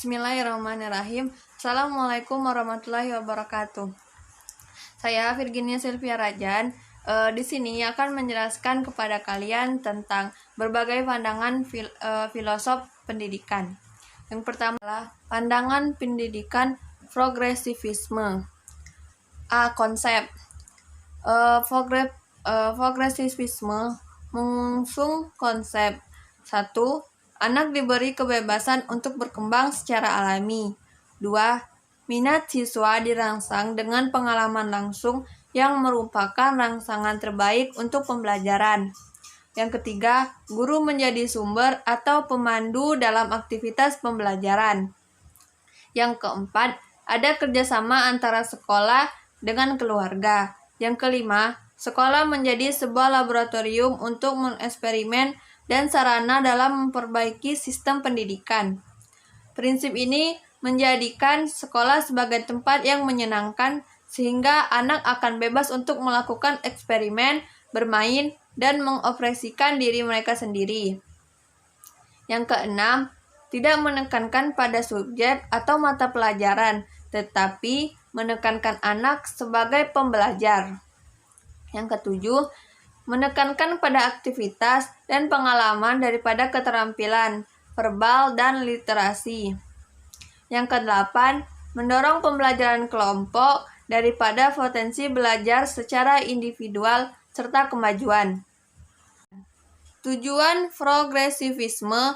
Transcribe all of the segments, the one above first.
Bismillahirrahmanirrahim. Assalamualaikum warahmatullahi wabarakatuh. Saya Virginia Sylvia Rajan. Di sini akan menjelaskan kepada kalian tentang berbagai pandangan filosof pendidikan. Yang pertama adalah pandangan pendidikan progresivisme. Konsep progresivisme mengusung konsep 1. Anak diberi kebebasan untuk berkembang secara alami. 2. Minat siswa dirangsang dengan pengalaman langsung yang merupakan rangsangan terbaik untuk pembelajaran. Yang ketiga, guru menjadi sumber atau pemandu dalam aktivitas pembelajaran. Yang keempat, ada kerjasama antara sekolah dengan keluarga. Yang kelima, sekolah menjadi sebuah laboratorium untuk mengeksperimen dan sarana dalam memperbaiki sistem pendidikan. Prinsip ini menjadikan sekolah sebagai tempat yang menyenangkan sehingga anak akan bebas untuk melakukan eksperimen, bermain, dan mengoperasikan diri mereka sendiri. Yang keenam, tidak menekankan pada subjek atau mata pelajaran, tetapi menekankan anak sebagai pembelajar. Yang ketujuh, menekankan pada aktivitas dan pengalaman daripada keterampilan verbal dan literasi. Yang kedelapan, mendorong pembelajaran kelompok daripada potensi belajar secara individual serta kemajuan. Tujuan progresivisme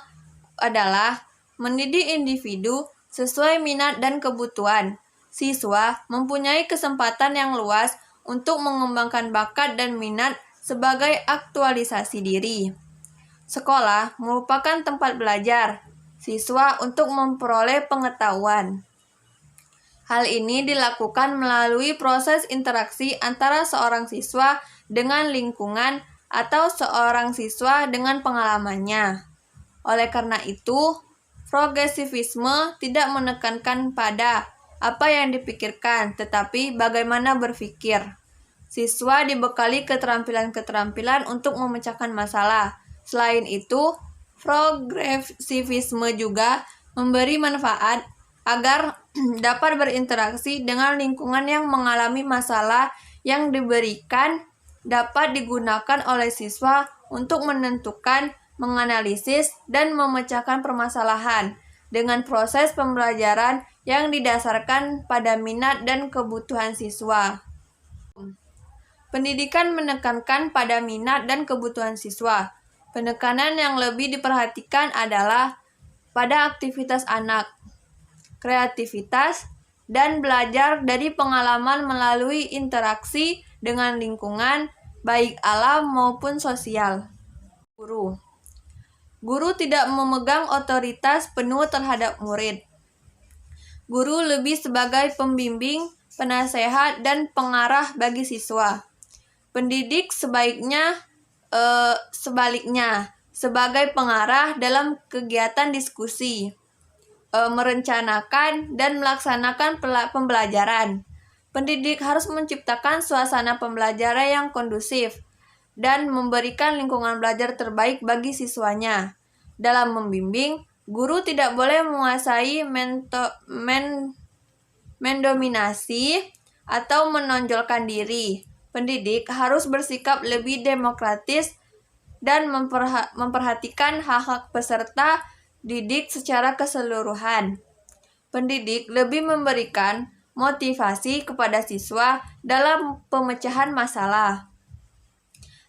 adalah mendidik individu sesuai minat dan kebutuhan. Siswa mempunyai kesempatan yang luas untuk mengembangkan bakat dan minat sebagai aktualisasi diri. Sekolah merupakan tempat belajar siswa untuk memperoleh pengetahuan. Hal ini dilakukan melalui proses interaksi antara seorang siswa dengan lingkungan atau seorang siswa dengan pengalamannya. Oleh karena itu, progresivisme tidak menekankan pada apa yang dipikirkan, tetapi bagaimana berpikir. Siswa dibekali keterampilan-keterampilan untuk memecahkan masalah. Selain itu, progresivisme juga memberi manfaat agar dapat berinteraksi dengan lingkungan yang mengalami masalah yang diberikan dapat digunakan oleh siswa untuk menentukan, menganalisis, dan memecahkan permasalahan dengan proses pembelajaran yang didasarkan pada minat dan kebutuhan siswa. Pendidikan menekankan pada minat dan kebutuhan siswa. Penekanan yang lebih diperhatikan adalah pada aktivitas anak, kreativitas, dan belajar dari pengalaman melalui interaksi dengan lingkungan, baik alam maupun sosial. Guru tidak memegang otoritas penuh terhadap murid. Guru lebih sebagai pembimbing, penasehat, dan pengarah bagi siswa. Pendidik sebaliknya sebagai pengarah dalam kegiatan diskusi, merencanakan dan melaksanakan pembelajaran. Pendidik harus menciptakan suasana pembelajaran yang kondusif dan memberikan lingkungan belajar terbaik bagi siswanya. Dalam membimbing, guru tidak boleh menguasai, mendominasi, atau menonjolkan diri. Pendidik harus bersikap lebih demokratis dan memperhatikan hak-hak peserta didik secara keseluruhan. Pendidik lebih memberikan motivasi kepada siswa dalam pemecahan masalah,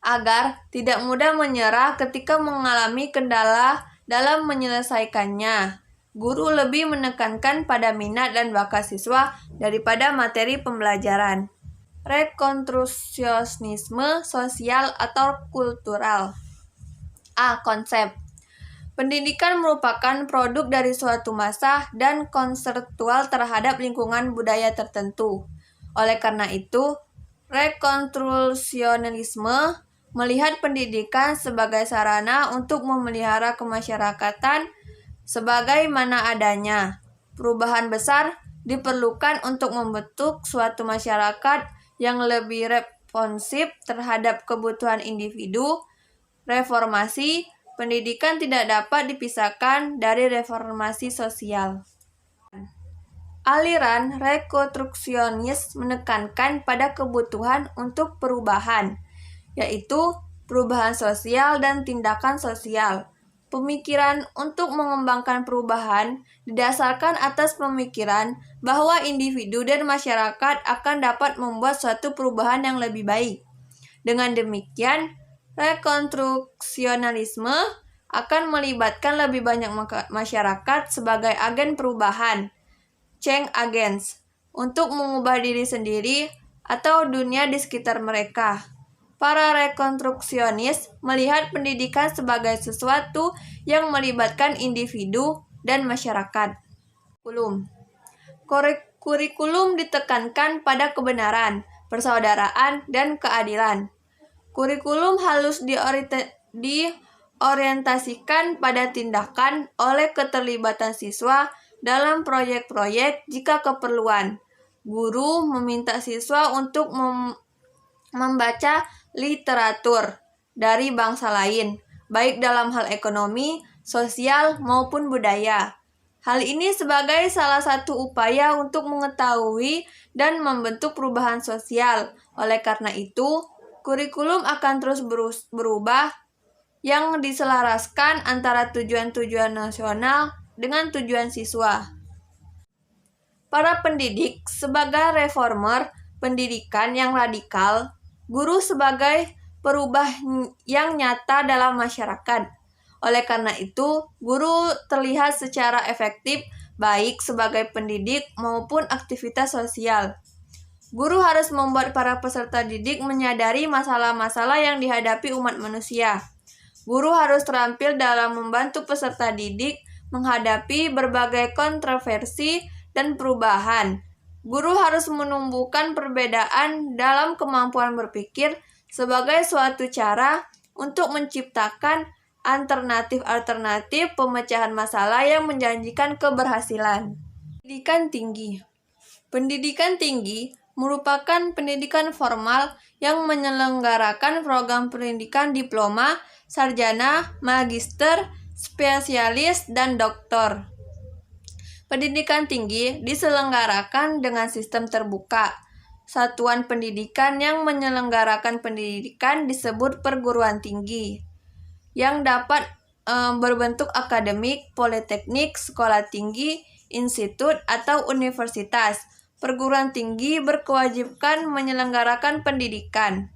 agar tidak mudah menyerah ketika mengalami kendala dalam menyelesaikannya. Guru lebih menekankan pada minat dan bakat siswa daripada materi pembelajaran. Rekonstruksionisme sosial atau kultural. Konsep. Pendidikan merupakan produk dari suatu masa dan konseptual terhadap lingkungan budaya tertentu. Oleh karena itu, rekonstruksionisme melihat pendidikan sebagai sarana untuk memelihara kemasyarakatan sebagaimana adanya. Perubahan besar diperlukan untuk membentuk suatu masyarakat yang lebih responsif terhadap kebutuhan individu. Reformasi pendidikan tidak dapat dipisahkan dari reformasi sosial. Aliran rekonstruksionis menekankan pada kebutuhan untuk perubahan, yaitu perubahan sosial dan tindakan sosial. Pemikiran untuk mengembangkan perubahan didasarkan atas pemikiran bahwa individu dan masyarakat akan dapat membuat suatu perubahan yang lebih baik. Dengan demikian, rekonstruksionalisme akan melibatkan lebih banyak masyarakat sebagai agen perubahan, change agents, untuk mengubah diri sendiri atau dunia di sekitar mereka. Para rekonstruksionis melihat pendidikan sebagai sesuatu yang melibatkan individu dan masyarakat. Kurikulum ditekankan pada kebenaran, persaudaraan, dan keadilan. Kurikulum harus diorientasikan pada tindakan oleh keterlibatan siswa dalam proyek-proyek jika keperluan. Guru meminta siswa untuk membaca literatur dari bangsa lain, baik dalam hal ekonomi, sosial, maupun budaya. Hal ini sebagai salah satu upaya untuk mengetahui dan membentuk perubahan sosial. Oleh karena itu, kurikulum akan terus berubah yang diselaraskan antara tujuan-tujuan nasional dengan tujuan siswa. Para pendidik sebagai reformer pendidikan yang radikal, guru sebagai perubah yang nyata dalam masyarakat. Oleh karena itu, guru terlihat secara efektif baik sebagai pendidik maupun aktivitas sosial. Guru harus membuat para peserta didik menyadari masalah-masalah yang dihadapi umat manusia. Guru harus terampil dalam membantu peserta didik menghadapi berbagai kontroversi dan perubahan. Guru harus menumbuhkan perbedaan dalam kemampuan berpikir sebagai suatu cara untuk menciptakan alternatif-alternatif pemecahan masalah yang menjanjikan keberhasilan. Pendidikan tinggi. Pendidikan tinggi merupakan pendidikan formal yang menyelenggarakan program pendidikan diploma, sarjana, magister, spesialis, dan doktor. Pendidikan tinggi diselenggarakan dengan sistem terbuka. Satuan pendidikan yang menyelenggarakan pendidikan disebut perguruan tinggi, yang dapat berbentuk akademik, politeknik, sekolah tinggi, institut, atau universitas. Perguruan tinggi berkewajiban menyelenggarakan pendidikan,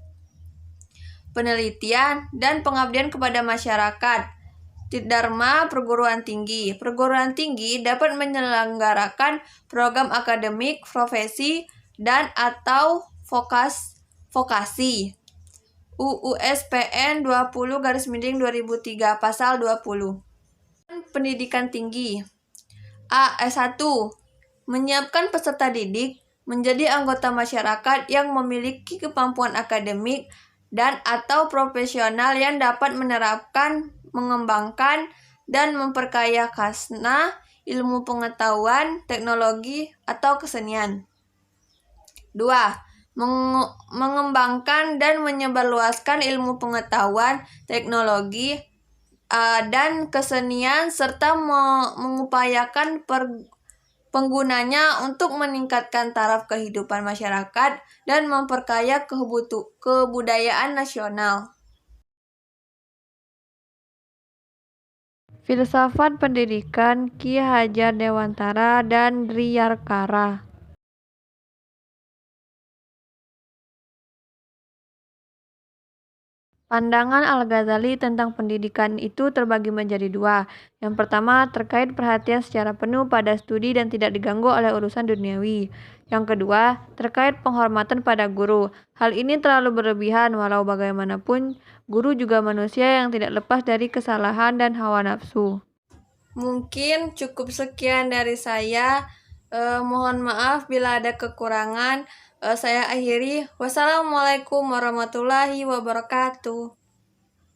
penelitian, dan pengabdian kepada masyarakat. Dharma perguruan tinggi. Perguruan tinggi dapat menyelenggarakan program akademik, profesi, dan atau vokasi. UUSPN 20/2003 Pasal 20. Pendidikan tinggi. S1. Menyiapkan peserta didik menjadi anggota masyarakat yang memiliki kemampuan akademik dan atau profesional yang dapat menerapkan, mengembangkan, dan memperkaya khasna ilmu pengetahuan, teknologi, atau kesenian. 2. Mengembangkan dan menyebarluaskan ilmu pengetahuan, teknologi, dan kesenian serta mengupayakan penggunanya untuk meningkatkan taraf kehidupan masyarakat dan memperkaya kebudayaan nasional. Filsafat Pendidikan Ki Hajar Dewantara dan Driyarkara. Pandangan Al-Ghazali tentang pendidikan itu terbagi menjadi dua. Yang pertama, terkait perhatian secara penuh pada studi dan tidak diganggu oleh urusan duniawi. Yang kedua, terkait penghormatan pada guru. Hal ini terlalu berlebihan, walau bagaimanapun, guru juga manusia yang tidak lepas dari kesalahan dan hawa nafsu. Mungkin cukup sekian dari saya. Mohon maaf bila ada kekurangan. Saya akhiri. Wassalamualaikum warahmatullahi wabarakatuh.